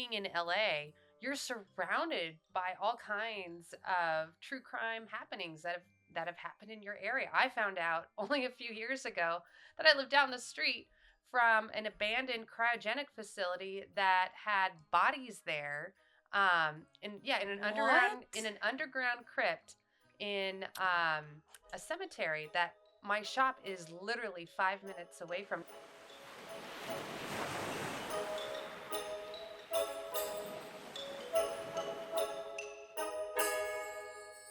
being in LA, you're surrounded by all kinds of true crime happenings that have happened in your area. I found out only a few years ago that I lived down the street from an abandoned cryogenic facility that had bodies there. In an underground crypt in a cemetery that my shop is literally 5 minutes away from.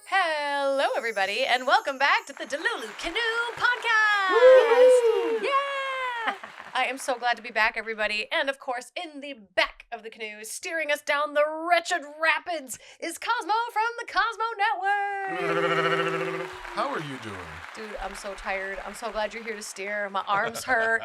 Hello, everybody, and welcome back to the DeluluCanoePod. Woo! Yeah! I am so glad to be back, everybody. And of course, in the back of the canoe, steering us down the wretched rapids, is Cosmoe from the Cosmoe Network. How are you doing? Dude, I'm so tired. I'm so glad you're here to steer. My arms hurt.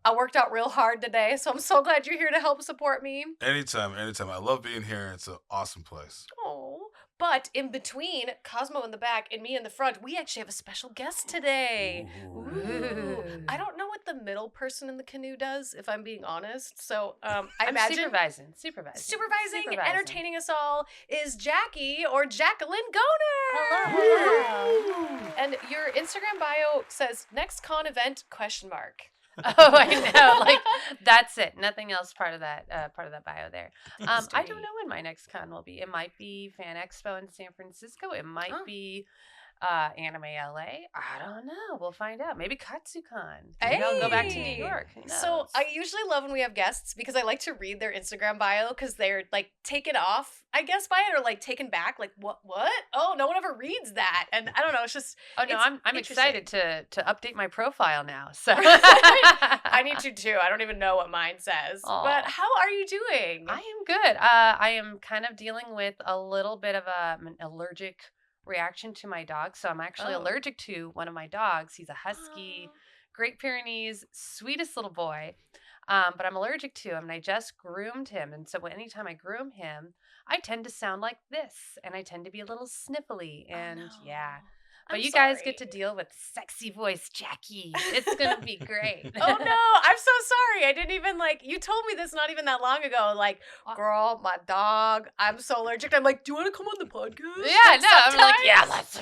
I worked out real hard today, so I'm so glad you're here to help support me. Anytime. I love being here. It's an awesome place. Oh. But in between Cosmoe in the back and me in the front, we actually have a special guest today. Ooh. I don't know what the middle person in the canoe does, if I'm being honest. So I imagine supervising, entertaining us all is Jackie or Jacqueline Goehner. Hello. And your Instagram bio says next con event ? Oh, I know. Like, that's it. Nothing else part of that bio there. I don't know when my next con will be. It might be Fan Expo in San Francisco. It might be Anime LA. I don't know. We'll find out. Maybe KatsuCon. Maybe I'll go back to New York. Who knows? So I usually love when we have guests because I like to read their Instagram bio because they're like taken off, I guess, by it or like taken back. Like what? Oh, no one ever reads that. And I don't know. It's just. Oh no, I'm excited to update my profile now. So I need to too. I don't even know what mine says. Aww. But how are you doing? I am good. I am kind of dealing with a little bit of an allergic reaction to my dog. So I'm actually allergic to one of my dogs. He's a husky, Great Pyrenees, sweetest little boy. But I'm allergic to him and I just groomed him. And so anytime I groom him, I tend to sound like this and I tend to be a little sniffly and yeah. But you guys get to deal with sexy voice Jackie. It's going to be great. Oh, no. I'm so sorry. I didn't even, you told me this not even that long ago. Like, girl, my dog, I'm so allergic. I'm like, do you want to come on the podcast? Yeah, no. I'm like, yeah, let's do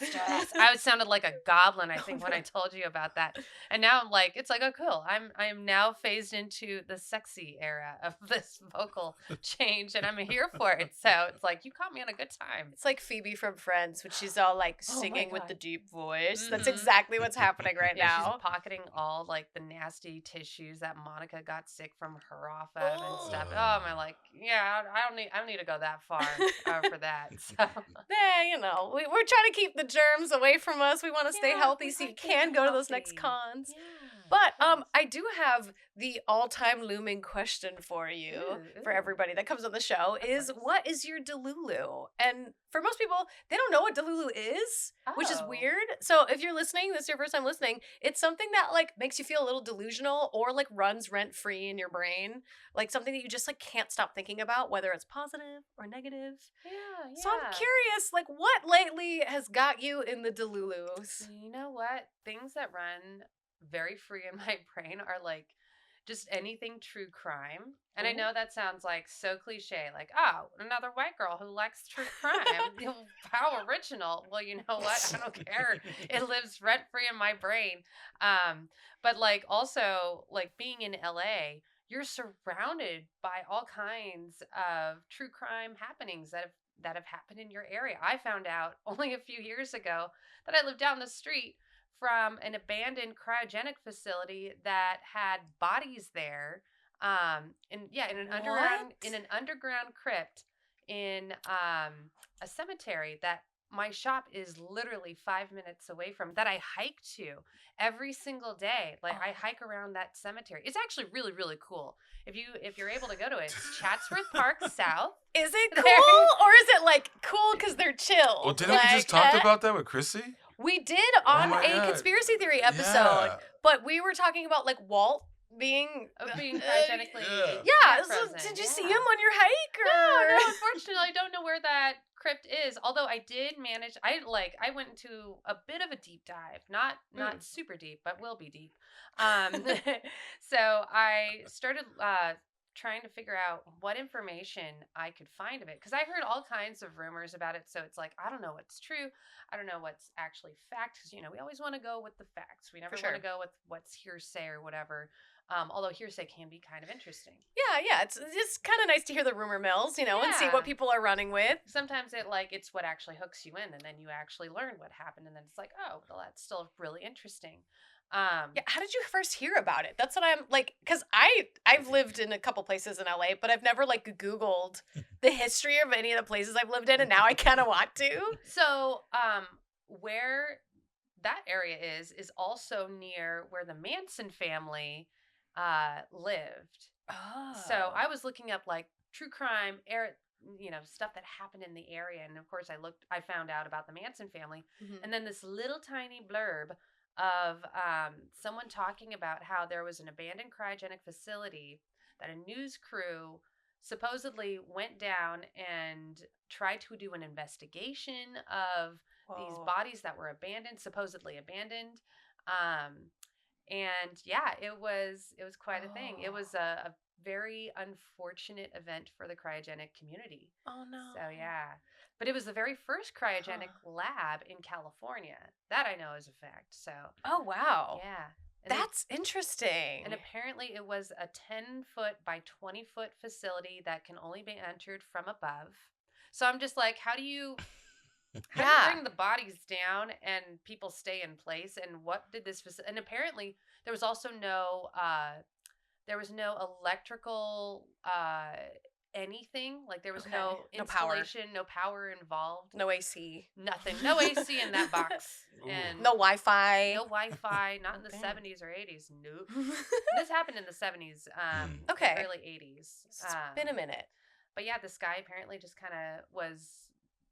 this. I sounded like a goblin, I think, when I told you about that. And now I'm like, it's like, oh, cool. I am now phased into the sexy era of this vocal change, and I'm here for it. So it's like, you caught me on a good time. It's like Phoebe from Friends, when she's all, singing with the deep voice. Mm-hmm. That's exactly what's happening right now. She's pocketing all the nasty tissues that Monica got sick from her off of and stuff. Oh, I don't need to go that far for that. So. Yeah, we're trying to keep the germs away from us. We want to stay healthy, so you can go to those next cons. Yeah. But I do have the all-time looming question for you, for everybody that comes on the show, is what is your delulu? And for most people, they don't know what delulu is, which is weird. So if you're listening, this is your first time listening, it's something that makes you feel a little delusional or runs rent-free in your brain. Like something that you just can't stop thinking about, whether it's positive or negative. Yeah. So I'm curious, what lately has got you in the delulus? You know what? Things that run very free in my brain are just anything true crime. And I know that sounds so cliche, another white girl who likes true crime. How original. Well, you know what? I don't care. It lives rent free in my brain. But also being in LA, you're surrounded by all kinds of true crime happenings that have happened in your area. I found out only a few years ago that I lived down the street from an abandoned cryogenic facility that had bodies there, in an underground crypt in a cemetery that my shop is literally 5 minutes away from, that I hike to every single day. I hike around that cemetery. It's actually really, really cool. If you're able to go to it, it's Chatsworth Park South. Is it cool or is it cool because they're chill? Well, didn't we just talk about that with Chrissy? We did on a conspiracy theory episode, but we were talking about Walt being cryogenically. Yeah. So did you see him on your hike? Or? No, unfortunately, I don't know where that crypt is. Although I did manage, I went into a bit of a deep dive, not super deep, but will be deep. So I started trying to figure out what information I could find of it. Because I heard all kinds of rumors about it. So it's like, I don't know what's true. I don't know what's actually fact. Because, we always want to go with the facts. We never want to go with what's hearsay or whatever. Although hearsay can be kind of interesting. Yeah. It's kind of nice to hear the rumor mills, and see what people are running with. Sometimes it's what actually hooks you in, and then you actually learn what happened, and then it's like, oh, well, that's still really interesting. How did you first hear about it? That's what I'm like, because I've lived in a couple places in LA, but I've never Googled the history of any of the places I've lived in, and now I kind of want to. So, where that area is also near where the Manson family lived. Oh. So I was looking up true crime, stuff that happened in the area, and of course I found out about the Manson family, and then this little tiny blurb of someone talking about how there was an abandoned cryogenic facility that a news crew supposedly went down and tried to do an investigation of these bodies that were supposedly abandoned. And yeah, it was quite a thing. It was a very unfortunate event for the cryogenic community. Oh no. So yeah. But it was the very first cryogenic lab in California. That I know is a fact. So oh wow. Yeah. And that's interesting. And apparently it was a 10-foot by 20-foot facility that can only be entered from above. So I'm just like, how do you bring the bodies down and people stay in place? And what did this and apparently there was also no electrical anything. There was no installation, no power involved, no AC, nothing, no AC in that box, and no Wi-Fi, not in the 70s or 80s. Nope. This happened in the 70s, early 80s. It's been a minute. But yeah, this guy apparently just kind of was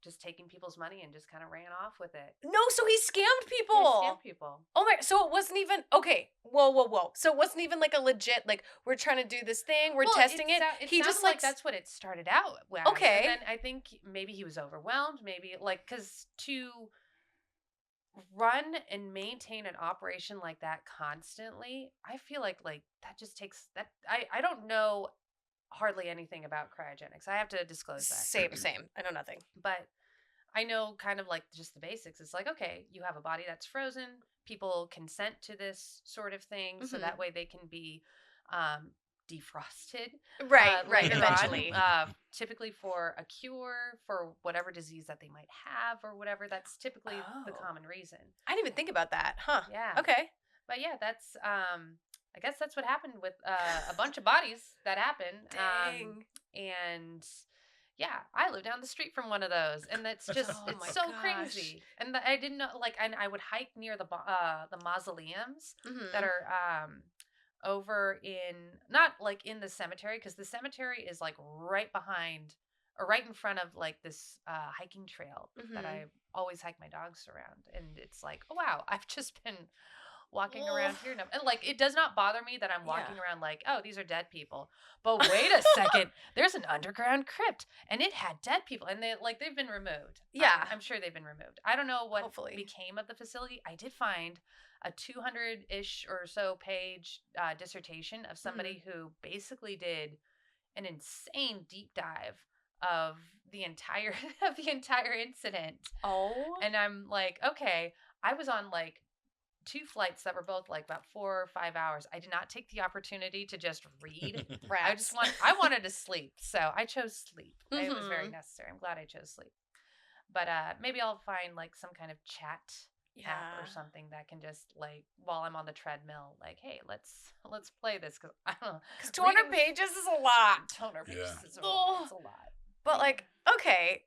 just taking people's money and just kind of ran off with it. No, so he scammed people. Oh my, so it wasn't even, okay, whoa. So it wasn't even a legit, we're trying to do this thing, we're testing it. He just that's what it started out with. Okay. And then I think maybe he was overwhelmed, maybe because to run and maintain an operation like that constantly, I feel like that just takes that. I don't know hardly anything about cryogenics. I have to disclose that. Same. I know nothing. But I know kind of just the basics. It's okay, you have a body that's frozen. People consent to this sort of thing, so that way they can be defrosted. Right, eventually. Typically for a cure for whatever disease that they might have or whatever. That's typically the common reason. I didn't even think about that. Huh. Yeah. Okay. But yeah, that's I guess that's what happened with a bunch of bodies that happened. Dang. And yeah, I live down the street from one of those, and that's just it's so crazy. And I didn't know and I would hike near the mausoleums that are over in not in the cemetery, because the cemetery is right behind or right in front of this hiking trail that I always hike my dogs around, and it's oh wow, I've just been walking around here. And it does not bother me that I'm walking around oh, these are dead people. But wait a second, there's an underground crypt and it had dead people, and they've been removed. Yeah. I'm sure they've been removed. I don't know what Hopefully became of the facility. I did find a 200-ish or so page dissertation of somebody who basically did an insane deep dive of the entire incident. Oh. And I'm okay, I was on 2 flights that were both about 4 or 5 hours. I did not take the opportunity to just read. I wanted to sleep, so I chose sleep. It was very necessary. I'm glad I chose sleep. But maybe I'll find some kind of chat app or something that can just while I'm on the treadmill, hey, let's play this, because I don't know. Because 200 pages is a lot. 200 pages is a lot. It's a lot. But okay.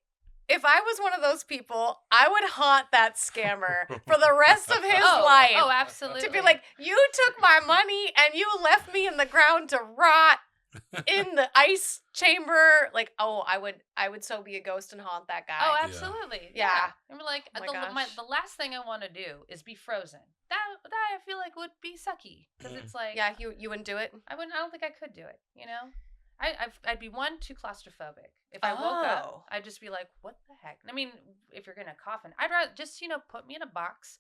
If I was one of those people, I would haunt that scammer for the rest of his life. Oh, absolutely. To be you took my money and you left me in the ground to rot in the ice chamber. I would so be a ghost and haunt that guy. Oh, absolutely. Yeah. I'm the last thing I want to do is be frozen. That I feel would be sucky, because it's yeah, you wouldn't do it. I don't think I could do it. I'd be too claustrophobic. If I woke up, I'd just be what the heck? I mean, if you're gonna coffin, I'd rather just put me in a box,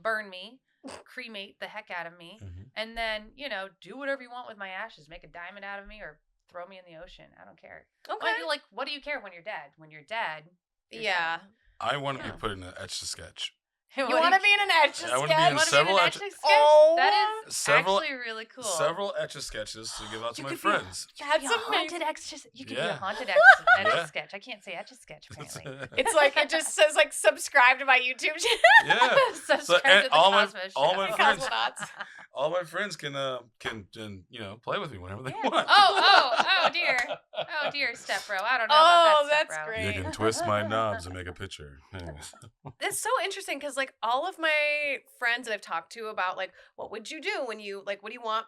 burn me, cremate the heck out of me, and then do whatever you want with my ashes, make a diamond out of me, or throw me in the ocean. I don't care. Okay. Like, what do you care when you're dead? When you're dead, you're Yeah. dead. I want to be put in an etch-a-sketch. You want to be in an etch a I wanna be in sketch? several Etch a sketch? Oh. That is Several- actually really cool. Several etch-a-sketches to give out to You my could be a- friends. That's a amazing. haunted You could be a Yeah. haunted Yeah. etch sketch. I can't say etch a sketch apparently. It's like it just says like subscribe to my YouTube channel. Yeah. Subscribe and to the all my- Cosmo all Show. my The friends- Cosmonauts. All my friends can play with me whenever they Yeah. want. Oh dear, step bro. I don't know about that, step that's bro. great. You can twist my knobs and make a picture. Anyways. It's so interesting because like all of my friends that I've talked to about like what would you do when you like what do you want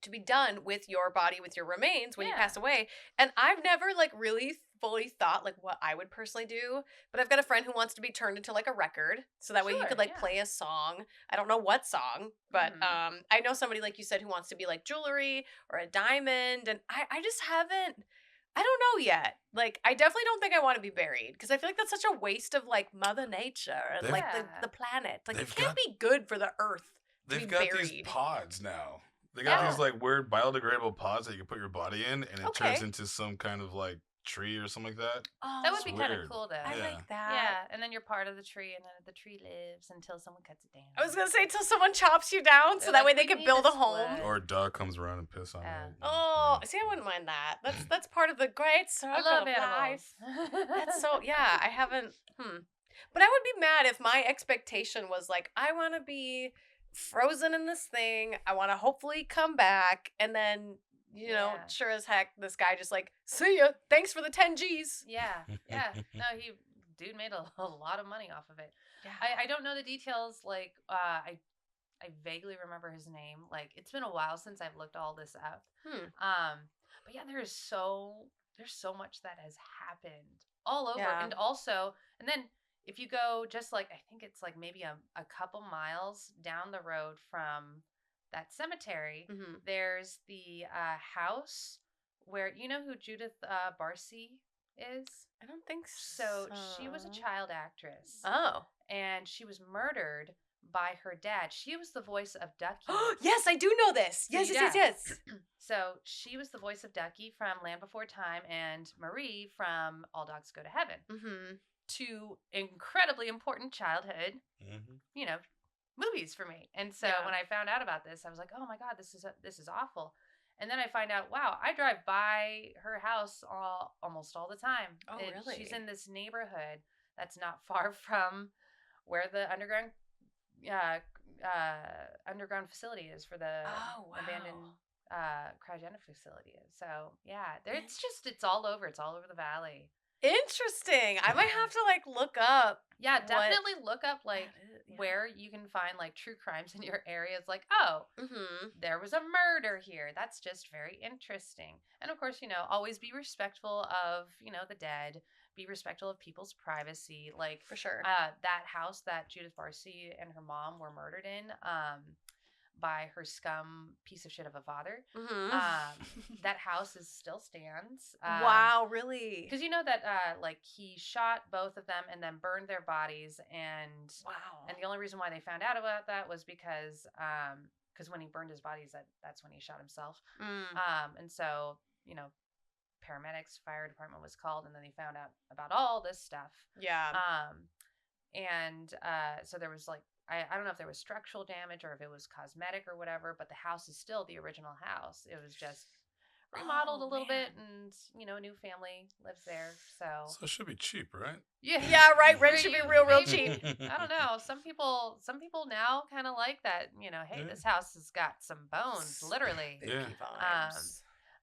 to be done with your body, with your remains when you Yeah. pass away, and I've never like really fully thought like what I would personally do, but I've got a friend who wants to be turned into like a record so that way you Sure, could like yeah. play a song. I don't know what song, but I know somebody like you said who wants to be like jewelry or a diamond, and I just haven't. I don't know yet. Like, I definitely don't think I want to be buried because I feel like that's such a waste of like Mother Nature and They've- like Yeah. the planet. Like, it They've can't got- be good for the Earth. They've be got these buried. pods now. They got Yeah. these like weird biodegradable pods that you can put your body in, and it turns Okay. into some kind of like tree or something like that. Oh, That would be It's kind of weird. cool though. I Yeah. like that. Yeah, and then you're part of the tree, and then the tree lives until someone cuts it down. I was gonna say till someone chops you down so They're that like, way they "We could need build a this home. wood." Or a dog comes around and piss on Yeah. it. Oh, see, I wouldn't mind that. That's part of the great circle I love of animals. life. That's so yeah. I haven't. But I would be mad if my expectation was like I want to be frozen in this thing. I want to hopefully come back, and then you know, Yeah. sure as heck, this guy just like see ya. Thanks for the 10 G's. Yeah. No, dude made a lot of money off of it. Yeah. I don't know the details. Like, I vaguely remember his name. Like, it's been a while since I've looked all this up. But yeah, there's so much that has happened all over, Yeah. and then if you go just like I think it's like maybe a couple miles down the road from that cemetery, Mm-hmm. there's the house where you know who Judith Barcy is. I don't think So she was a child actress, Oh. and she was murdered by her dad. She was the voice of Ducky. Yes, I do know this. Yes, Yeah. yes. So she was the voice of Ducky from Land Before Time and Marie from All Dogs Go to Heaven. Mm-hmm. Two incredibly important childhood, you know, movies for me. And so Yeah. when I found out about this, I was like, oh my God, this is awful. And then I find out, wow, I drive by her house almost all the time. Oh, really? She's in this neighborhood that's not far from where the underground facility is for the abandoned cryogenic facility is. So yeah, it's all over. It's all over the valley. Interesting. I might have to like look up. Yeah, What definitely look up like that is, yeah. where you can find like true crimes in your area. It's like, oh, Mm-hmm. there was a murder here. That's just very interesting. And of course, always be respectful of, the dead. Be respectful of people's privacy. Like For sure. that house that Judith Barcy and her mom were murdered in, by her scum piece of shit of a father. Mm-hmm. That house still stands. Wow, really? Because you know that like he shot both of them and then burned their bodies, and Wow. the only reason why they found out about that was because when he burned his bodies, that's when he shot himself. And so paramedics, fire department was called, and then they found out about all this stuff. Yeah. So there was like I don't know if there was structural damage or if it was cosmetic or whatever, but the house is still the original house. It was just remodeled a little bit, and a new family lives there. So it should be cheap, right? yeah, Yeah, right. Rent should be real maybe. cheap. I don't know. Some people now kind of like that. Hey, Yeah. this house has got some bones, literally. Yeah. Spooky vibes.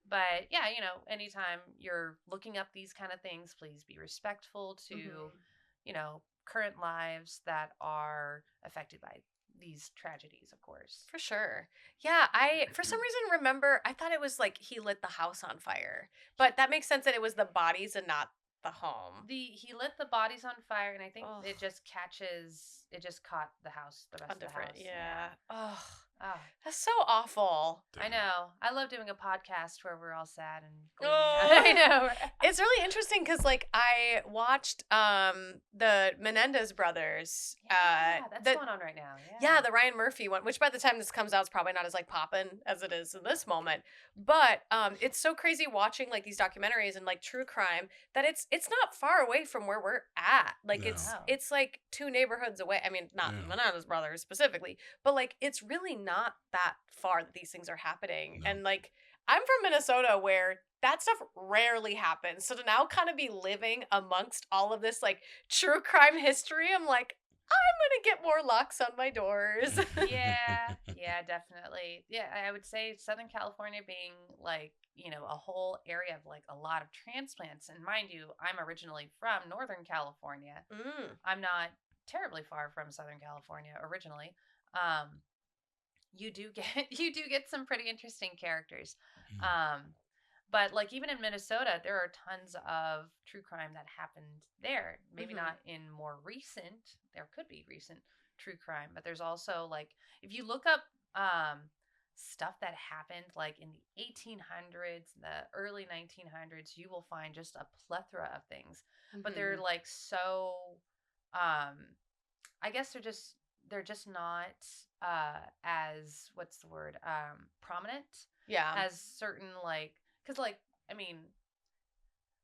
But yeah, anytime you're looking up these kind of things, please be respectful to, Mhm. current lives that are affected by these tragedies, of course. For sure. Yeah, I for some reason remember I thought it was like he lit the house on fire. But that makes sense that it was the bodies and not the home. He lit the bodies on fire, and I think Ugh. it just caught the house, the rest On of the different. house. Yeah. Oh, Oh, that's so awful. I know. I love doing a podcast where we're all sad and gloomy. Oh. I know. It's really interesting because, like, I watched the Menendez brothers. That's going on right now. Yeah, the Ryan Murphy one, which by the time this comes out is probably not as like poppin' as it is in this moment. But it's so crazy watching like these documentaries and like true crime that it's not far away from where we're at. Like No. it's like 2 neighborhoods away. I mean, not Menendez brothers specifically, but like it's really not that far that these things are happening. No. And like I'm from Minnesota where that stuff rarely happens. So to now kind of be living amongst all of this like true crime history, I'm like, I'm gonna get more locks on my doors. Yeah, definitely. Yeah, I would say Southern California being like, a whole area of like a lot of transplants. And mind you, I'm originally from Northern California. I'm not terribly far from Southern California originally. You do get some pretty interesting characters. But like even in Minnesota, there are tons of true crime that happened there. Maybe not in more recent. There could be recent true crime, but there's also like if you look up stuff that happened like in the 1800s, the early 1900s, you will find just a plethora of things. But they're like so I guess they're just not as what's the word prominent as certain like because like I mean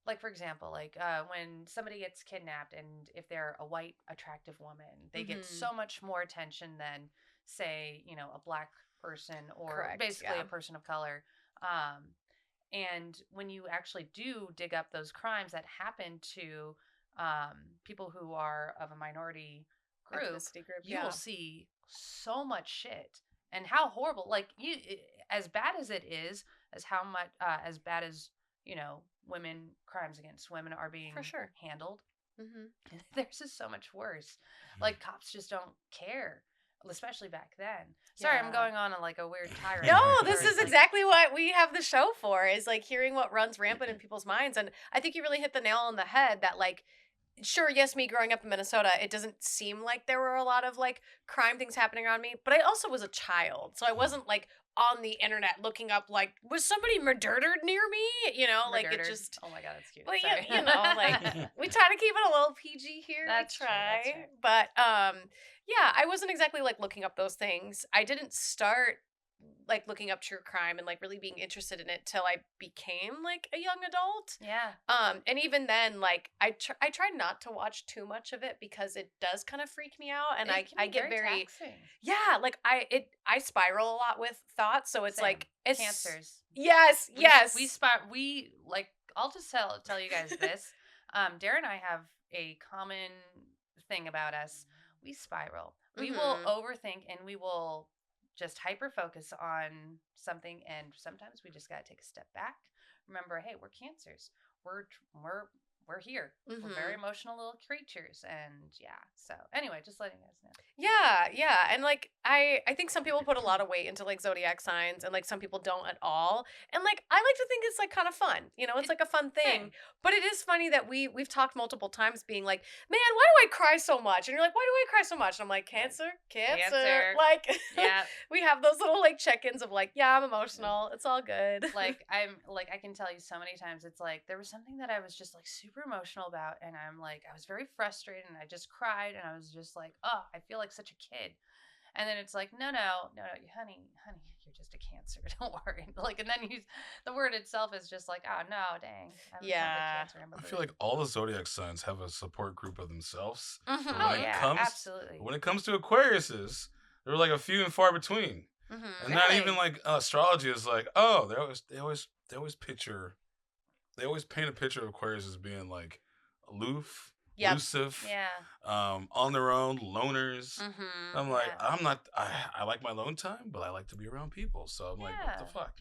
like for example like when somebody gets kidnapped and if they're a white attractive woman they get so much more attention than say a black person or basically a person of color and when you actually do dig up those crimes that happen to people who are of a minority group, you will see so much shit and how horrible as bad as it is as how much as bad as women crimes against women are being handled there's just so much worse like cops just don't care especially back then. Sorry, I'm going on like a weird tirade. No, this is exactly what we have the show for, is like hearing what runs rampant in people's minds. And I think you really hit the nail on the head that like, sure, yes, me growing up in Minnesota, it doesn't seem like there were a lot of like crime things happening around me, but I also was a child. So I wasn't like on the internet looking up like, was somebody murdered near me? Like it just. Oh my God, that's cute. Well, like we try to keep it a little PG here. That's we try. True. But yeah, I wasn't exactly like looking up those things. I didn't start like looking up true crime and like really being interested in it till I became like a young adult. Yeah. And even then, like I tried not to watch too much of it because it does kind of freak me out, and I get very taxing. Yeah, like I spiral a lot with thoughts, so it's like it's cancers. Yes. We like I'll just tell you guys this. Dara and I have a common thing about us. We spiral. We will overthink and we will just hyper focus on something, and sometimes we just got to take a step back. Remember, hey, we're cancers. We're here. We're very emotional little creatures, and yeah. So anyway, just letting you guys know. Yeah, and like I think some people put a lot of weight into like zodiac signs, and like some people don't at all. And like I like to think it's like kind of fun, it's like a fun thing. Same. But it is funny that we've talked multiple times, being like, man, why do I cry so much? And you're like, why do I cry so much? And I'm like, cancer. Like, yeah, we have those little like check-ins of like, yeah, I'm emotional. It's all good. Like I can tell you so many times. It's like there was something that I was just like super emotional about, and I'm like I was very frustrated, and I just cried, and I was just like, oh, I feel like such a kid. And then it's like, no, honey, you're just a cancer. Don't worry. Like, and then the word itself is just like, oh no, dang. I'm cancer. I feel like all the zodiac signs have a support group of themselves. Absolutely. When it comes to Aquariuses, they're like a few and far between. And not even like astrology is like, oh, they always paint a picture of Aquarius as being like aloof, elusive, on their own, loners. I'm like, I'm not. I like my alone time, but I like to be around people. So I'm like, what the fuck?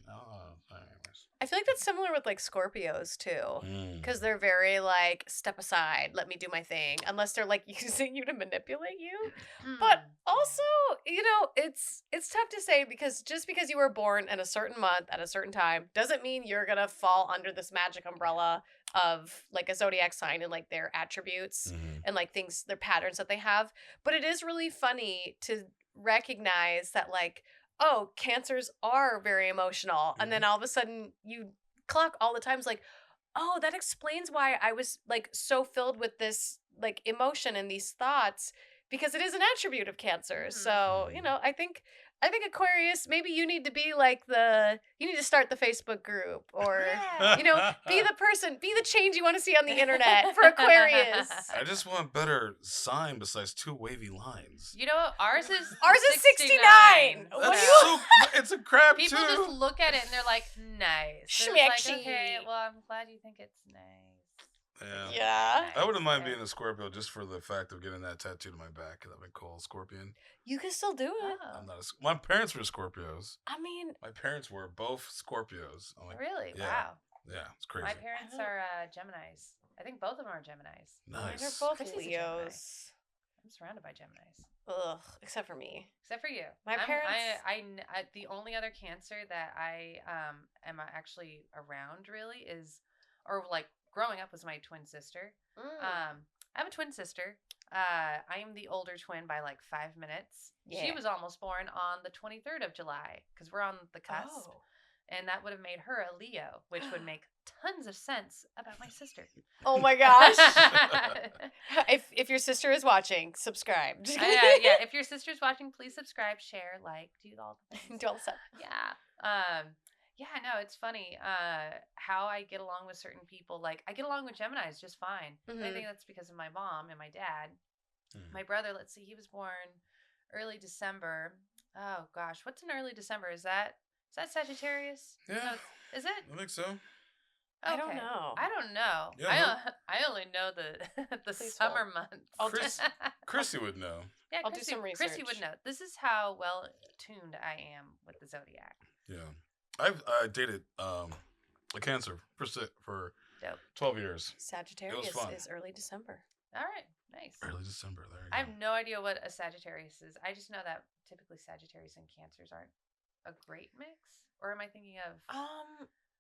I feel like that's similar with like Scorpios too, because they're very like step aside, let me do my thing, unless they're like using you to manipulate you. But also, it's tough to say, because just because you were born in a certain month at a certain time doesn't mean you're gonna fall under this magic umbrella of like a zodiac sign and like their attributes and like things, their patterns that they have. But it is really funny to recognize that like, oh, cancers are very emotional. And then all of a sudden you clock all the times like, oh, that explains why I was like so filled with this like emotion and these thoughts, because it is an attribute of Cancer. So, you know, I think Aquarius, maybe you need to be like you need to start the Facebook group, or, you know, be the change you want to see on the internet for Aquarius. I just want better sign besides 2 wavy lines. You know, ours is 69. It's a crap People too. just look at it and they're like, nice. Schmexy. Like, okay, well, I'm glad you think it's nice. Yeah. Nice. I wouldn't mind being a Scorpio just for the fact of getting that tattooed on my back. That'd be cool. Scorpion. You can still do it. Oh. I'm not my parents were Scorpios. I mean, my parents were both Scorpios. I'm like, really? yeah, Wow. Yeah, it's crazy. My parents are Geminis. I think both of them are Geminis. Nice. They're both Chrissy's a Leos. I'm surrounded by Geminis. Ugh, except for me. Except for you. My parents. I the only other Cancer that I am actually around really is, or like growing up, was my twin sister. I have a twin sister. I am the older twin by like 5 minutes. Yeah. She was almost born on the 23rd of July because we're on the cusp. Oh. And that would have made her a Leo, which would make tons of sense about my sister. Oh my gosh. If your sister is watching, subscribe. Yeah. If your sister's watching, please subscribe, share, like, do all the things. Do all the stuff. Yeah. Yeah, no, it's funny how I get along with certain people. Like, I get along with Geminis just fine. Mm-hmm. I think that's because of my mom and my dad. My brother, let's see, he was born early December. Oh, gosh. What's an early December? Is that Sagittarius? Yeah. No, is it? I think so. Okay. I don't know. Yeah, I only know the summer months. Chrissy would know. Yeah, I'll do some research. Chrissy would know. This is how well tuned I am with the zodiac. Yeah. I dated a Cancer for 12 years. Sagittarius is early December. All right, nice. Early December, there you go. I have no idea what a Sagittarius is. I just know that typically Sagittarius and Cancers aren't a great mix. Or am I thinking of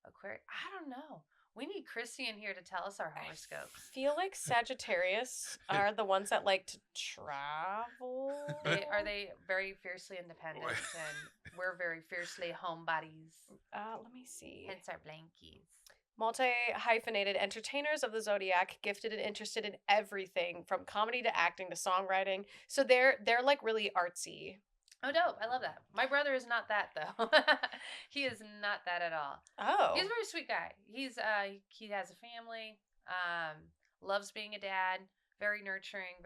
Aquarius? I don't know. We need Chrissy in here to tell us our horoscopes. I feel like Sagittarius are the ones that like to travel. Are they very fiercely independent and we're very fiercely homebodies? Let me see. Hence our blankies. Multi-hyphenated entertainers of the zodiac, gifted and interested in everything from comedy to acting to songwriting. So they're like really artsy. Oh, dope. I love that. My brother is not that, though. He is not that at all. Oh. He's a very sweet guy. He has a family, loves being a dad, very nurturing,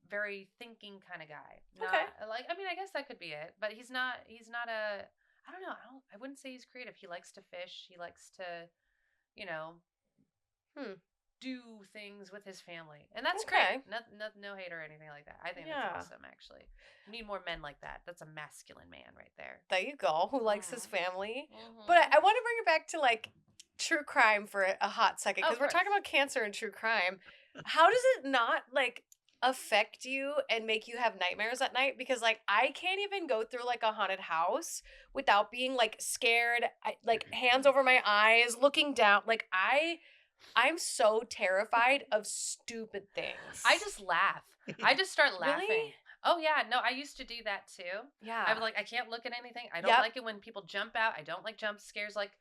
very thinking kind of guy. Okay. I guess that could be it. But he's not I don't know. I wouldn't say he's creative. He likes to fish. He likes to, do things with his family. And that's great. No hate or anything like that. I think that's awesome, actually. We need more men like that. That's a masculine man right there. There you go. Who likes his family. Mm-hmm. But I want to bring it back to like true crime for a hot second, because we're talking about Cancer and true crime. How does it not like affect you and make you have nightmares at night? Because like I can't even go through like a haunted house without being like scared, like hands over my eyes, looking down. Like I'm so terrified of stupid things. I just laugh. I just start laughing. Really? Oh, yeah. No, I used to do that, too. Yeah. I'm like, I can't look at anything. I don't like it when people jump out. I don't like jump scares like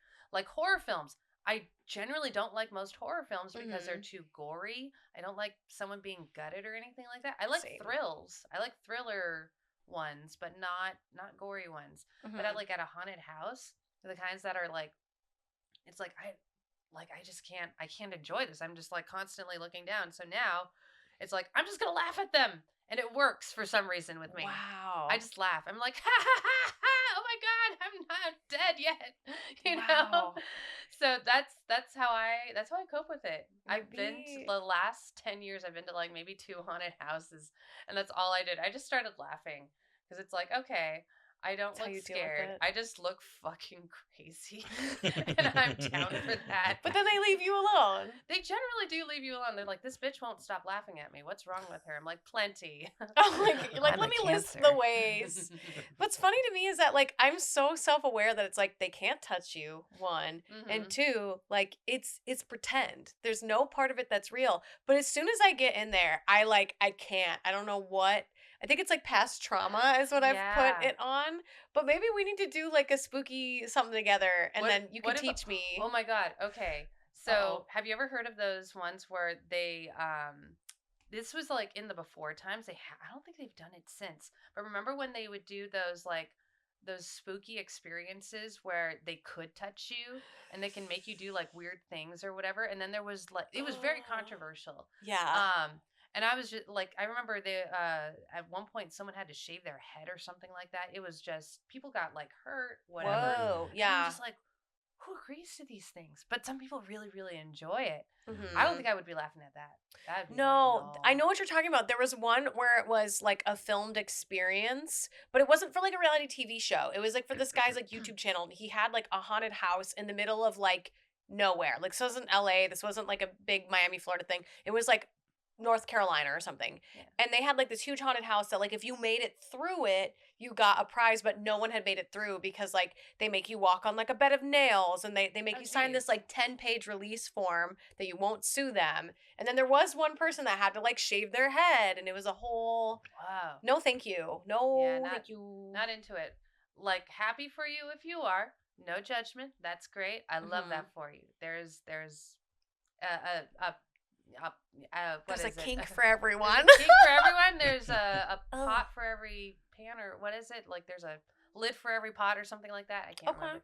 horror films. I generally don't like most horror films because they're too gory. I don't like someone being gutted or anything like that. I like thrills. I like thriller ones, but not gory ones. But at a haunted house, the kinds that are like, it's like, I just can't enjoy this. I'm just like constantly looking down. So now it's like, I'm just going to laugh at them. And it works for some reason with me. Wow. I just laugh. I'm like, ha ha ha ha. Oh my God, I'm not dead yet. You know? So that's how I cope with it. I've been to the last 10 years, I've been to like maybe 2 haunted houses. And that's all I did. I just started laughing because it's like, okay, I don't look scared. I just look fucking crazy. And I'm down for that. But then they leave you alone. They generally do leave you alone. They're like, this bitch won't stop laughing at me. What's wrong with her? I'm like, plenty. Let me list the ways. What's funny to me is that like I'm so self-aware that it's like they can't touch you, 1. And 2, like it's pretend. There's no part of it that's real. But as soon as I get in there, I can't. I don't know what. I think it's like past trauma is what I've put it on. But maybe we need to do like a spooky something together, and then you can teach me. Oh my God. Okay. So have you ever heard of those ones where they this was like in the before times. I don't think they've done it since. But remember when they would do those like those spooky experiences where they could touch you and they can make you do like weird things or whatever. And then there was like it was very controversial. Yeah. And I was just like I remember they at one point someone had to shave their head or something like that. It was just people got like hurt, whatever. Whoa, yeah. And I'm just like, who agrees to these things? But some people really, really enjoy it. I don't think I would be laughing at that. No, I know what you're talking about. There was one where it was like a filmed experience, but it wasn't for like a reality TV show. It was like for this guy's like YouTube channel. He had like a haunted house in the middle of like nowhere. Like this wasn't LA. This wasn't like a big Miami, Florida thing. It was like North Carolina or something. Yeah. And they had like this huge haunted house that like if you made it through it, you got a prize, but no one had made it through because like they make you walk on like a bed of nails and they make you sign this like 10-page release form that you won't sue them. And then there was one person that had to like shave their head and it was a whole no thank you. No thank you. Not into it. Like happy for you if you are. No judgment. That's great. I love that for you. There's there's a kink for everyone. There's a kink for everyone. There's a pot for every pan, or what is it? Like there's a lid for every pot or something like that. I can't remember.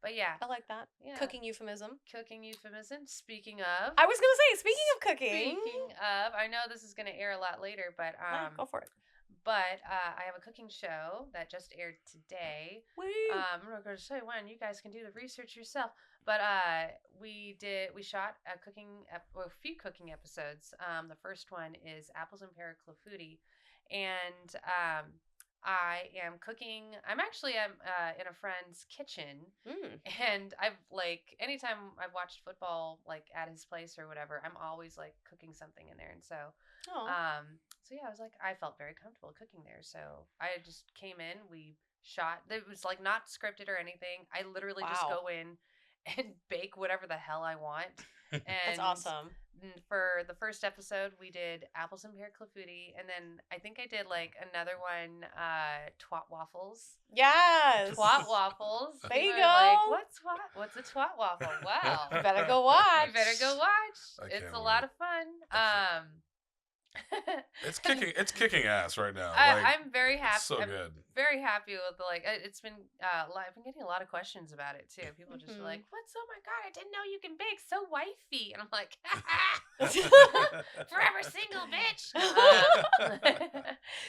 But yeah. I like that. Yeah. Cooking euphemism. Speaking of. I was going to say, speaking of cooking. I know this is going to air a lot later, but. Go for it. But I have a cooking show that just aired today. I'm not going to say when. You guys can do the research yourself. But we shot a few cooking episodes. The first one is apples and pear clafouti, and I am cooking. I'm in a friend's kitchen, and I've like anytime I've watched football like at his place or whatever, I'm always like cooking something in there, and so so yeah, I was like I felt very comfortable cooking there, so I just came in. We shot. It was like not scripted or anything. I literally just go in and bake whatever the hell I want. And that's awesome. For the first episode, we did apples and pear clafouti, and then I think I did like another one, twat waffles. Yes, twat waffles. There you go. Like, what's a twat waffle? Wow, you better go watch. It's a lot of fun. It's kicking ass right now. I'm very happy. So good. Very happy with it's been. I've been getting a lot of questions about it too. People just are like, "What's? Oh my god! I didn't know you can bake. So wifey." And I'm like, "Forever single, bitch."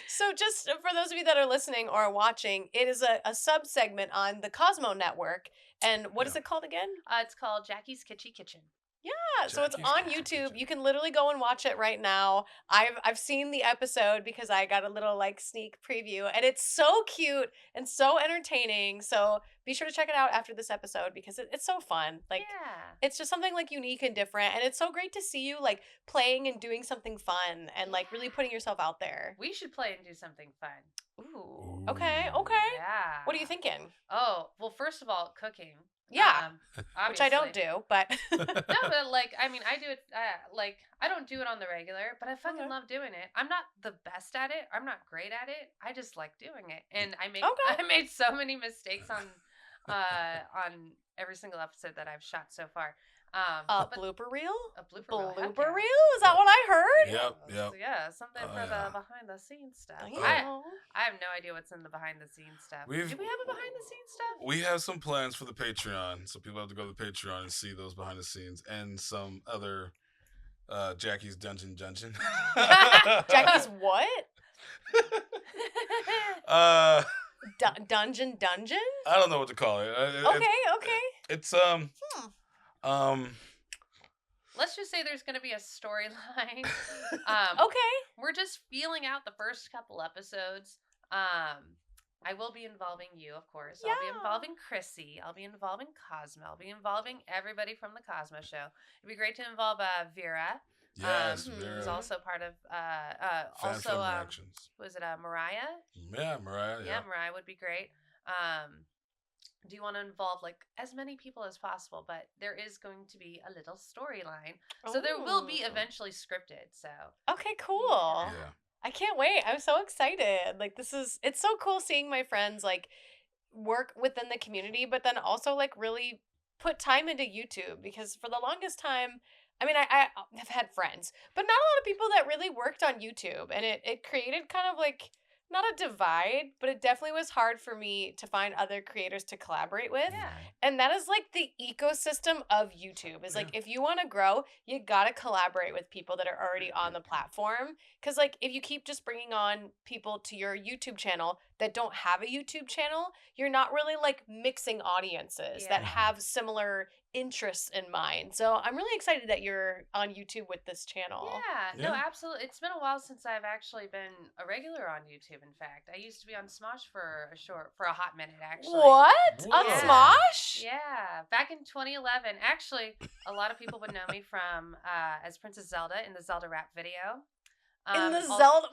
So, just for those of you that are listening or watching, it is a sub segment on the Cosmoe Network. And what is it called again? It's called Jackie's Kitchy Kitchen. Yeah, so it's on YouTube. You can literally go and watch it right now. I've seen the episode because I got a little like sneak preview, and it's so cute and so entertaining. So be sure to check it out after this episode because it's so fun. Like it's just something like unique and different, and it's so great to see you like playing and doing something fun and like really putting yourself out there. We should play and do something fun. Ooh. Okay. Yeah. What are you thinking? Oh, well, first of all, cooking. Yeah, which I don't do, but no, but like I mean, I do it. Like I don't do it on the regular, but I fucking love doing it. I'm not the best at it. I'm not great at it. I just like doing it, and I made so many mistakes on every single episode that I've shot so far. Blooper reel? A blooper reel? Is that what I heard? Yep. So yeah, something for the behind the scenes stuff. Oh. I have no idea what's in the behind the scenes stuff. Do we have a behind the scenes stuff? We have some plans for the Patreon, so people have to go to the Patreon and see those behind the scenes and some other Jackie's Dungeon. Jackie's what? Dungeon? I don't know what to call it. Okay. It's Let's just say there's going to be a storyline. Okay. We're just feeling out the first couple episodes. I will be involving you, of course. Yeah. I'll be involving Chrissy. I'll be involving Cosmo. I'll be involving everybody from the Cosmo Show. It'd be great to involve Vera. Yes, Vera. Who's also part of was it Mariah? Yeah, Mariah. Yeah, Mariah would be great. Do you want to involve like as many people as possible? But there is going to be a little storyline, so there will be eventually scripted. So okay, cool. Yeah. I can't wait. I'm so excited. Like, it's so cool seeing my friends, like, work within the community, but then also, like, really put time into YouTube, because for the longest time, I mean, I have had friends, but not a lot of people that really worked on YouTube, and it created kind of like, not a divide, but it definitely was hard for me to find other creators to collaborate with. Yeah. And that is like the ecosystem of YouTube. Is like, if you want to grow, you got to collaborate with people that are already on the platform. Because like, if you keep just bringing on people to your YouTube channel that don't have a YouTube channel, you're not really like mixing audiences that have similar interests in mind. So I'm really excited that you're on YouTube with this channel. Yeah, no, absolutely. It's been a while since I've actually been a regular on YouTube. In fact, I used to be on Smosh for a hot minute, actually. What? Whoa. On Smosh? Yeah, back in 2011. Actually, a lot of people would know me from as Princess Zelda in the Zelda rap video. In the Zelda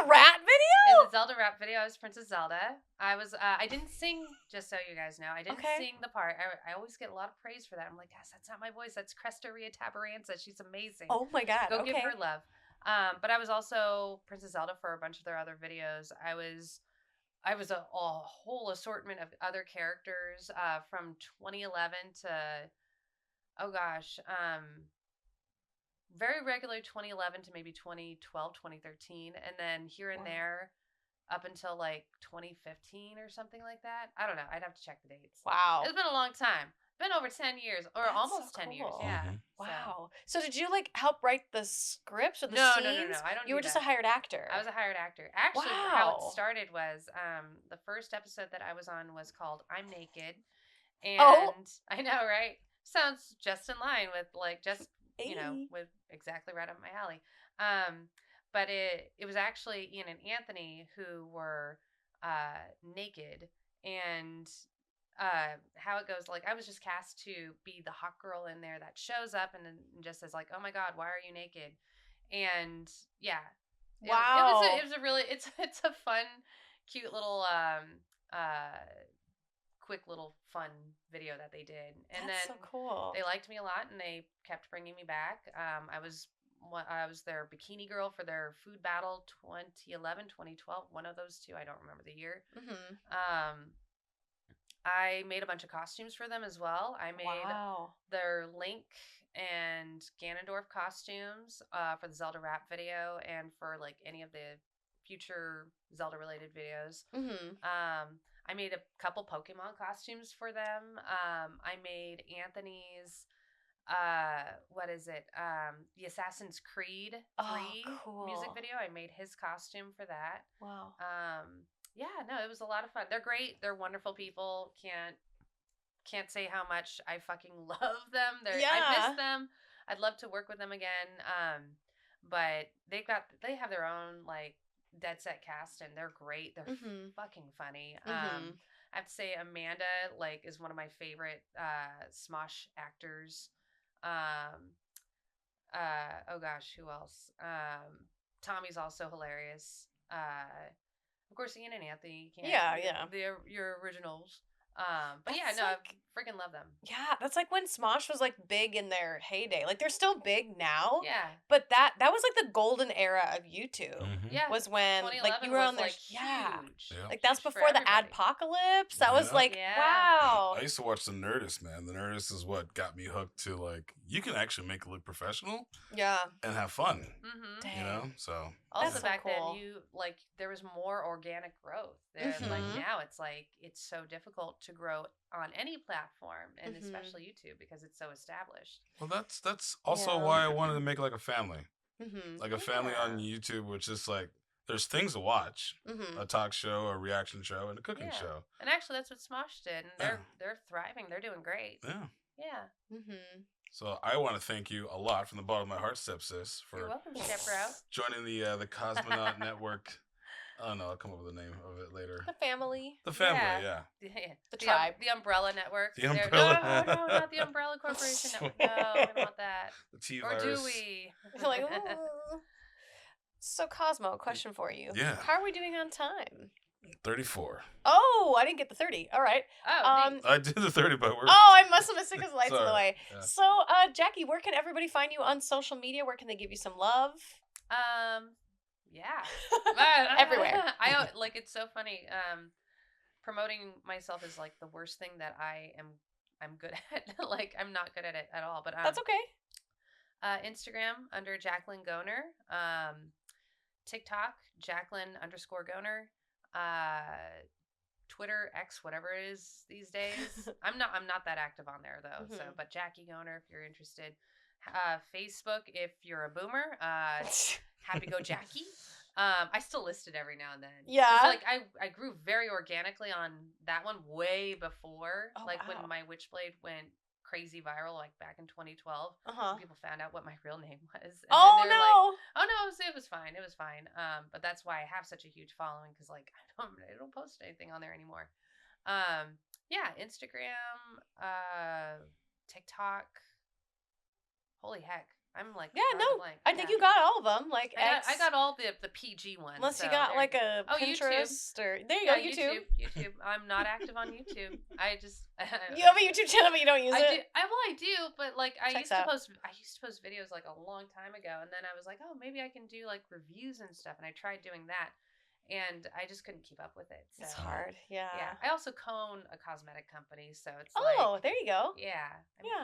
rap video? In the Zelda rap video, I was Princess Zelda. I didn't sing, just so you guys know. I didn't sing the part. I always get a lot of praise for that. I'm like, guys, that's not my voice. That's Cresta Ria Tabaranza. She's amazing. Oh my God. Go give her love. But I was also Princess Zelda for a bunch of their other videos. I was a whole assortment of other characters from 2011 to, oh gosh, very regular 2011 to maybe 2012, 2013. And then here and there up until like 2015 or something like that. I don't know. I'd have to check the dates. Wow. It's been a long time. Been over 10 years or That's almost so 10 years. cool. Yeah. Wow. So did you like help write the scripts or the No. scenes? I don't. You were just a hired actor. I was a hired actor. Actually, how it started was the first episode that I was on was called I'm Naked. And I know, right? Sounds just in line with like with exactly right up my alley. But it was actually Ian and Anthony who were naked, and how it goes, like I was just cast to be the hot girl in there that shows up and just says like, oh my God, why are you naked? And yeah, wow, it was a really it's a fun, cute little quick little fun video that they did. And that's then so cool. They liked me a lot and they kept bringing me back. I was their bikini girl for their food battle 2011, 2012, one of those two. I don't remember the year. I made a bunch of costumes for them as well. I made their Link and Ganondorf costumes for the Zelda rap video and for like any of the future Zelda related videos. I made a couple Pokemon costumes for them. I made Anthony's the Assassin's Creed 3 music video. I made his costume for that. Wow. Yeah, no, it was a lot of fun. They're great. They're wonderful people. Can't say how much I fucking love them. I miss them. I'd love to work with them again. But they have their own like dead set cast and they're great. They're fucking funny. I have to say Amanda like is one of my favorite Smosh actors. Oh gosh, who else? Tommy's also hilarious. Of course, Ian and Anthony. Your originals. But that's I freaking love them. Yeah, that's like when Smosh was like big in their heyday. Like they're still big now. Yeah. But that was like the golden era of YouTube. Yeah. Was when like you were on there. Like, huge. Like that's before the adpocalypse. That was like wow. I used to watch The Nerdist, man. The Nerdist is what got me hooked to like you can actually make it look professional. Yeah. And have fun. Dang. You know? So also back then there was more organic growth. Like now it's like it's so difficult to grow on any platform and especially YouTube because it's so established. Well, that's also why I wanted to make like a family, like a family on YouTube, which is like there's things to watch, a talk show, a reaction show, and a cooking show. And actually, that's what Smosh did, and they're thriving. They're doing great. Yeah. So I want to thank you a lot from the bottom of my heart, Stepsis, for You're welcome, Stepbro. joining the Cosmoe Network. Oh no, I'll come up with the name of it later. The family. The family, yeah. The tribe. The Umbrella Network. The Umbrella. No, not the Umbrella Corporation Network. No, we don't want that. The T-virus. Or do we? Like, ooh. So Cosmo, question for you. Yeah. How are we doing on time? 34. Oh, I didn't get the 30. All right. Oh, I did the 30, but we're... Oh, I must have missed it because the lights in the way. Yeah. So, Jackie, where can everybody find you on social media? Where can they give you some love? Yeah. Everywhere. It's so funny. Promoting myself is like the worst thing that I'm good at. Like, I'm not good at it at all. But that's okay. Instagram under Jacqueline Goehner. TikTok, Jacqueline_Goehner. Twitter, X, whatever it is these days. I'm not that active on there though. Mm-hmm. So, but Jackie Goehner, if you're interested. Facebook, if you're a boomer. Happy Go Jackie. I still list it every now and then. Yeah. Like I grew very organically on that one way before. When my Witchblade went crazy viral, like back in 2012. People found out what my real name was. And oh then they were no! Like, oh no, it was fine. It was fine. But that's why I have such a huge following because like I don't post anything on there anymore. Yeah, Instagram, TikTok. Holy heck. I'm like, I think you got all of them. Like I got all the PG ones. Unless you got like a Pinterest YouTube. or there you go, YouTube. YouTube. I'm not active on YouTube. I just you have a YouTube channel, but you don't use it. I do, but like I used to post videos like a long time ago, and then I was like, oh, maybe I can do like reviews and stuff, and I tried doing that. And I just couldn't keep up with it. So. It's hard, yeah. Yeah, I also own a cosmetic company, so it's there you go. Yeah,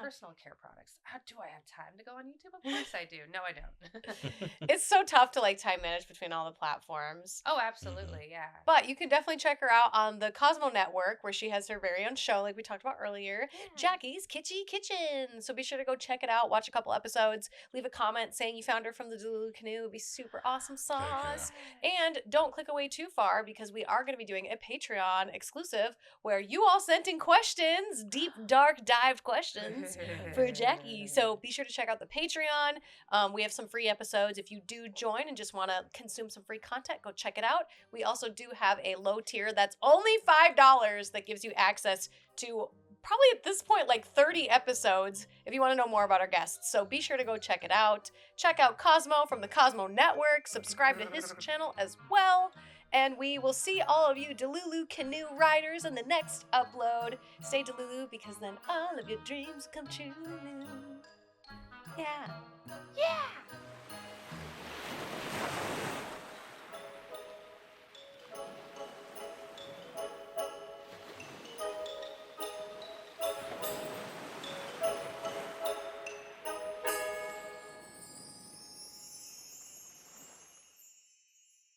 personal care products. Do I have time to go on YouTube? Of course I do. No, I don't. It's so tough to like time manage between all the platforms. Oh, absolutely, yeah. But you can definitely check her out on the Cosmoe Network, where she has her very own show, like we talked about earlier, Jackie's Kitchy Kitchen. So be sure to go check it out, watch a couple episodes, leave a comment saying you found her from the Delulu Canoe. It'd be super awesome sauce. And don't click away too far because we are going to be doing a Patreon exclusive where you all sent in questions, deep, dark dive questions for Jackie. So be sure to check out the Patreon. We have some free episodes. If you do join and just want to consume some free content, go check it out. We also do have a low tier that's only $5 that gives you access to probably at this point like 30 episodes if you want to know more about our guests. So be sure to go check it out. Check out Cosmoe from the Cosmoe Network. Subscribe to his channel as well. And we will see all of you Delulu Canoe riders in the next upload. Stay Delulu because then all of your dreams come true. Yeah. Yeah.